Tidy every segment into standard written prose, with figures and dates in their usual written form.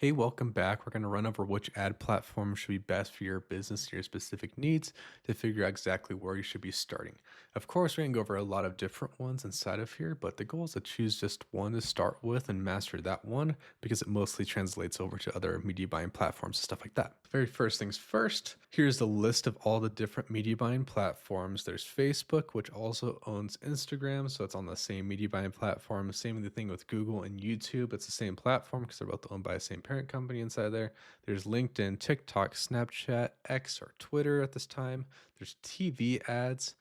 Hey, welcome back. We're going to run over which ad platform should be best for your business, your specific needs to figure out exactly where you should be starting. Of course, we're going to go over a lot of different ones inside of here, but the goal is to choose just one to start with and master that one because it mostly translates over to other media buying platforms and stuff like that. Very first things first, here's the list of all the different media buying platforms. There's Facebook, which also owns Instagram, so it's on the same media buying platform. Same thing with Google and YouTube. It's the same platform because they're both owned by the same parent company inside there. There's LinkedIn, TikTok, Snapchat, X or Twitter at this time. There's TV ads.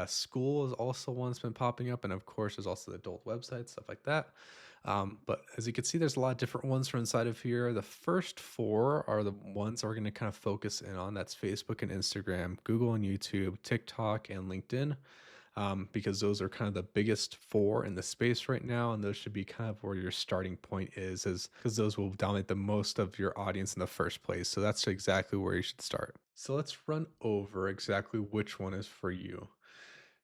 School is also one that's been popping up, and of course, there's also the adult websites, stuff like that. But as you can see, there's a lot of different ones from inside of here. The first four are the ones that we're going to kind of focus in on. That's Facebook and Instagram, Google and YouTube, TikTok and LinkedIn, because those are kind of the biggest four in the space right now, and those should be kind of where your starting point is because those will dominate the most of your audience in the first place. So that's exactly where you should start. So let's run over exactly which one is for you.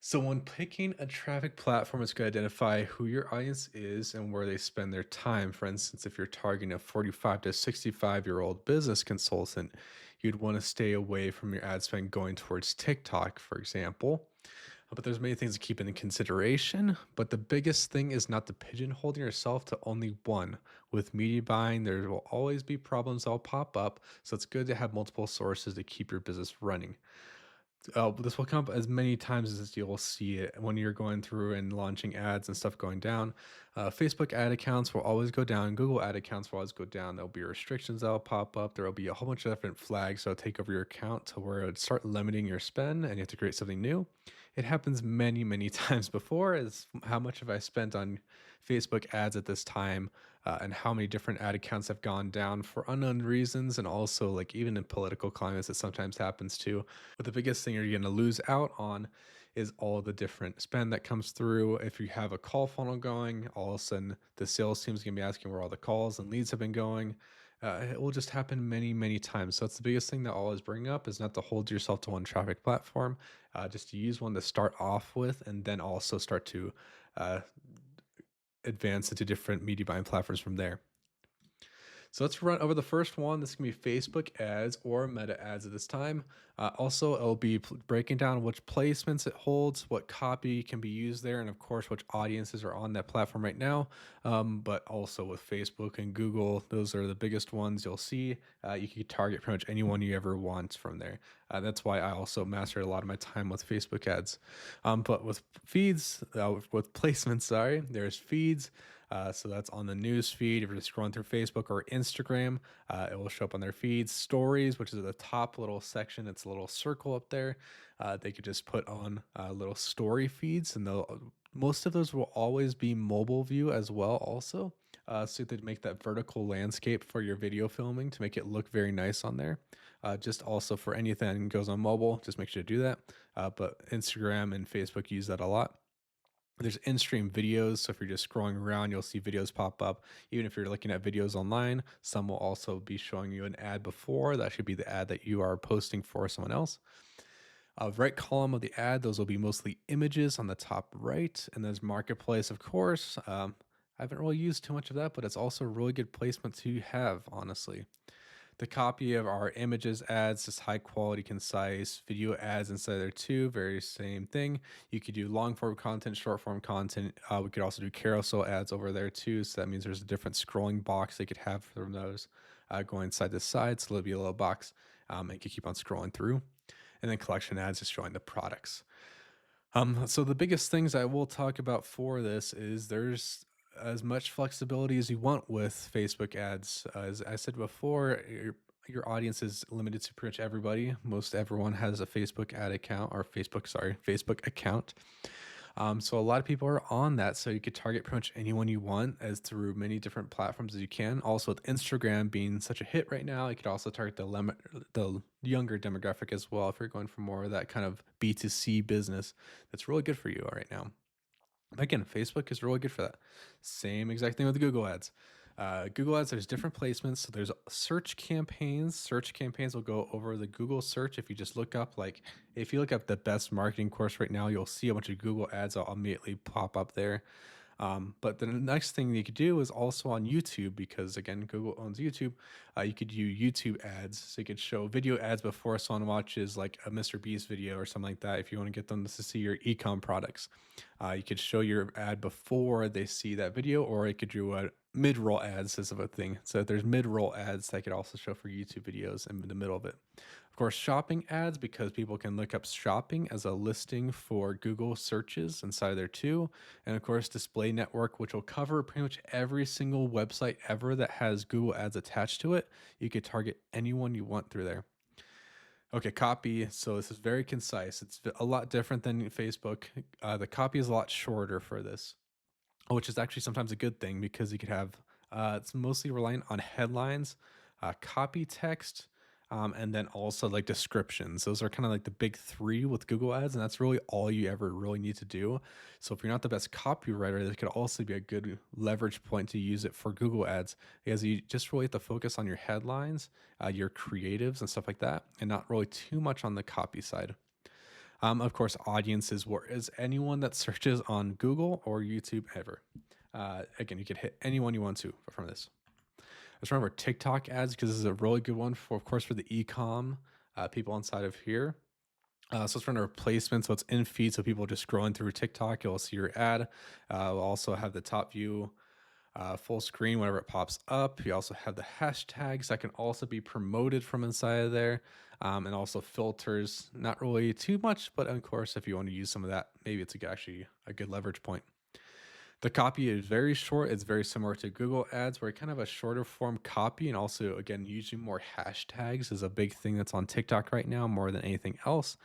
So, when picking a traffic platform, it's going to identify who your audience is and where they spend their time. For instance, if you're targeting a 45 to 65-year-old business consultant, you'd want to stay away from your ad spend going towards TikTok, for example. But there's many things to keep in consideration. But the biggest thing is not to pigeonhole yourself to only one. With media buying, there will always be problems that'll pop up. So it's good to have multiple sources to keep your business running. This will come up as many times as you'll see it when you're going through and launching ads and stuff going down. Facebook ad accounts will always go down. Google ad accounts will always go down. There'll be restrictions that'll pop up. There will be a whole bunch of different flags that'll take over your account to where it would start limiting your spend and you have to create something new. It happens many, many times before. Is how much have I spent on Facebook ads at this time, and how many different ad accounts have gone down for unknown reasons, and also like even in political climates, it sometimes happens too. But the biggest thing you're going to lose out on is all the different spend that comes through. If you have a call funnel going, all of a sudden the sales team's going to be asking where all the calls and leads have been going. It will just happen many, many times. So that's the biggest thing that I always bring up is not to hold yourself to one traffic platform, just to use one to start off with, and then also start to uh, advance into different media buying platforms from there. So let's run over the first one. This can be Facebook ads or Meta ads at this time. Also, it'll be breaking down which placements it holds, what copy can be used there, and of course, which audiences are on that platform right now. But also with Facebook and Google, those are the biggest ones you'll see. You can target pretty much anyone you ever want from there. That's why I also mastered a lot of my time with Facebook ads. But with feeds, with placements, sorry, there's feeds. So that's on the news feed. If you're just scrolling through Facebook or Instagram, it will show up on their feeds. Stories, which is at the top little section, it's a little circle up there. They could just put on little story feeds, and most of those will always be mobile view as well. Also, so they make that vertical landscape for your video filming to make it look very nice on there. Just also for anything goes on mobile, just make sure to do that. But Instagram and Facebook use that a lot. There's in-stream videos, so if you're just scrolling around, you'll see videos pop up. Even if you're looking at videos online, some will also be showing you an ad before. That should be the ad that you are posting for someone else. Right column of the ad, those will be mostly images on the top right. And there's Marketplace, of course. I haven't really used too much of that, but it's also a really good placement to have, honestly. The copy of our images ads, just high quality, concise video ads inside there too. Very same thing. You could do long form content, short form content. We could also do carousel ads over there too. So that means there's a different scrolling box they could have from those going side to side. So there'll be a little box and you can keep on scrolling through. And then collection ads is showing the products. So the biggest things I will talk about for this is there's as much flexibility as you want with Facebook ads. As I said before, your audience is limited to pretty much everybody. Most everyone has a Facebook ad account or Facebook account. So a lot of people are on that. So you could target pretty much anyone you want as through many different platforms as you can. Also with Instagram being such a hit right now, you could also target the younger demographic as well if you're going for more of that kind of B2C business. That's really good for you right now. Again, Facebook is really good for that. Same exact thing with Google Ads. Google Ads, there's different placements. So there's search campaigns. Search campaigns will go over the Google search. If you just look up, like, if you look up the best marketing course right now, you'll see a bunch of Google ads will immediately pop up there. But the next thing you could do is also on YouTube, because again, Google owns YouTube. You could do YouTube ads. So you could show video ads before someone watches like a Mr. Beast video or something like that. If you want to get them to see your ecom products, you could show your ad before they see that video, or you could do a mid-roll ads as of a thing. So there's mid-roll ads that I could also show for YouTube videos in the middle of it. Of course, shopping ads, because people can look up shopping as a listing for Google searches inside of there too. And of course, display network, which will cover pretty much every single website ever that has Google ads attached to it. You could target anyone you want through there. Okay, copy. So this is very concise. It's a lot different than Facebook. The copy is a lot shorter for this, which is actually sometimes a good thing, because you could have it's mostly reliant on headlines, copy text, and then also like descriptions. Those are kind of like the big three with Google Ads, and that's really all you ever really need to do. So if you're not the best copywriter, this could also be a good leverage point to use it for Google Ads, because you just really have to focus on your headlines, your creatives, and stuff like that, and not really too much on the copy side. Of course, audiences were is anyone that searches on Google or YouTube ever. Again, you could hit anyone you want to from this. Let's remember TikTok ads, because this is a really good one for, of course, for the e-com people inside of here. So it's running a replacement, so it's in feed, so people just scrolling through TikTok, you'll see your ad. We'll also have the top view full screen whenever it pops up. You also have the hashtags that can also be promoted from inside of there, and also filters. Not really too much, but of course, if you want to use some of that, maybe it's actually a good leverage point. The copy is very short. It's very similar to Google Ads, where kind of a shorter form copy, and also again using more hashtags is a big thing that's on TikTok right now more than anything else.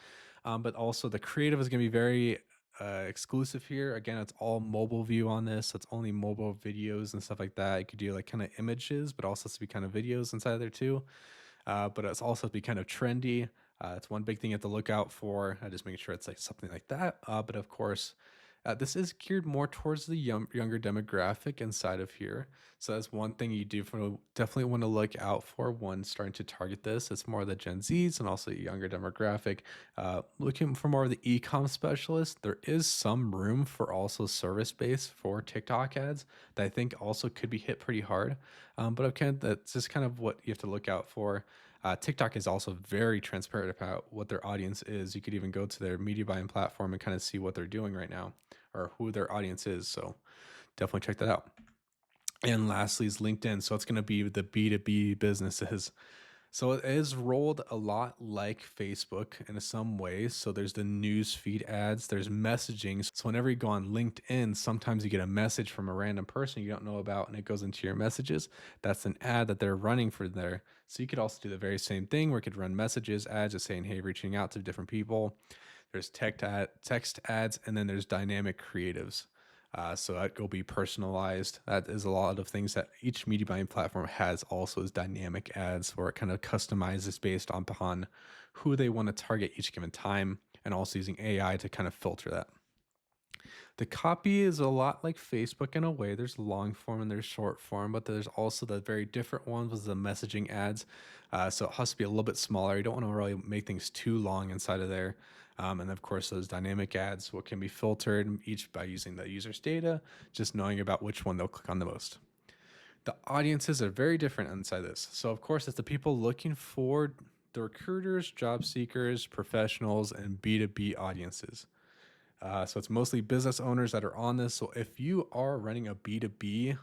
But also the creative is going to be very exclusive here. Again, it's all mobile view on this. So it's only mobile videos and stuff like that. You could do like kind of images, but also to be kind of videos inside there too. But it's also to be kind of trendy. It's one big thing you have to look out for. Just making sure it's like something like that. But of course, this is geared more towards the younger demographic inside of here. So that's one thing you do definitely want to look out for when starting to target this. It's more the Gen Zs and also younger demographic. Looking for more of the e-com specialist, there is some room for also service based for TikTok ads that I think also could be hit pretty hard. But that's just kind of what you have to look out for. TikTok is also very transparent about what their audience is. You could even go to their media buying platform and kind of see what they're doing right now or who their audience is. So definitely check that out. And lastly is LinkedIn. So it's going to be the B2B businesses. So it is rolled a lot like Facebook in some ways. So there's the news feed ads, there's messaging. So whenever you go on LinkedIn, sometimes you get a message from a random person you don't know about and it goes into your messages. That's an ad that they're running for there. So you could also do the very same thing where you could run messages ads just saying, hey, reaching out to different people. There's text ads, and then there's dynamic creatives. So that will be personalized. That is a lot of things that each media buying platform has also is dynamic ads, where it kind of customizes based upon who they want to target each given time, and also using AI to kind of filter that. The copy is a lot like Facebook in a way. There's long form and there's short form, but there's also the very different ones with the messaging ads. So it has to be a little bit smaller. You don't want to really make things too long inside of there. And of course, those dynamic ads, what can be filtered each by using the user's data, just knowing about which one they'll click on the most. The audiences are very different inside this. So of course, it's the people looking for the recruiters, job seekers, professionals, and B2B audiences. So it's mostly business owners that are on this. So if you are running a B2B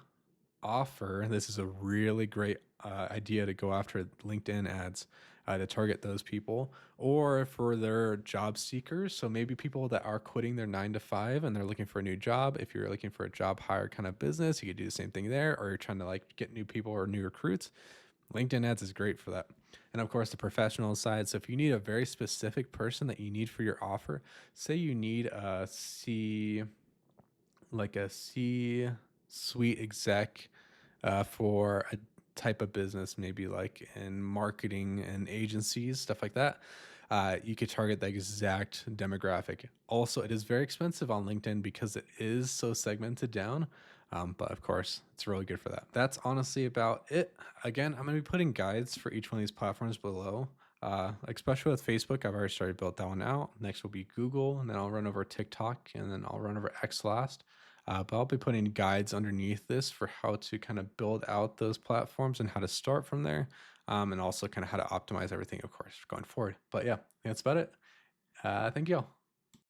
offer, this is a really great idea to go after LinkedIn ads to target those people, or for their job seekers. So maybe people that are quitting their 9 to 5 and they're looking for a new job. If you're looking for a job hire kind of business, you could do the same thing there, or you're trying to like get new people or new recruits. LinkedIn ads is great for that. And of course, the professional side. So if you need a very specific person that you need for your offer, say you need like a C suite exec for a type of business, maybe like in marketing and agencies, stuff like that. You could target the exact demographic. Also, it is very expensive on LinkedIn because it is so segmented down. But of course, it's really good for that. That's honestly about it. Again, I'm going to be putting guides for each one of these platforms below. Especially with Facebook, I've already started built that one out. Next will be Google, and then I'll run over TikTok, and then I'll run over X last. But I'll be putting guides underneath this for how to kind of build out those platforms and how to start from there, and also kind of how to optimize everything, of course, going forward. But yeah, that's about it. Thank you all.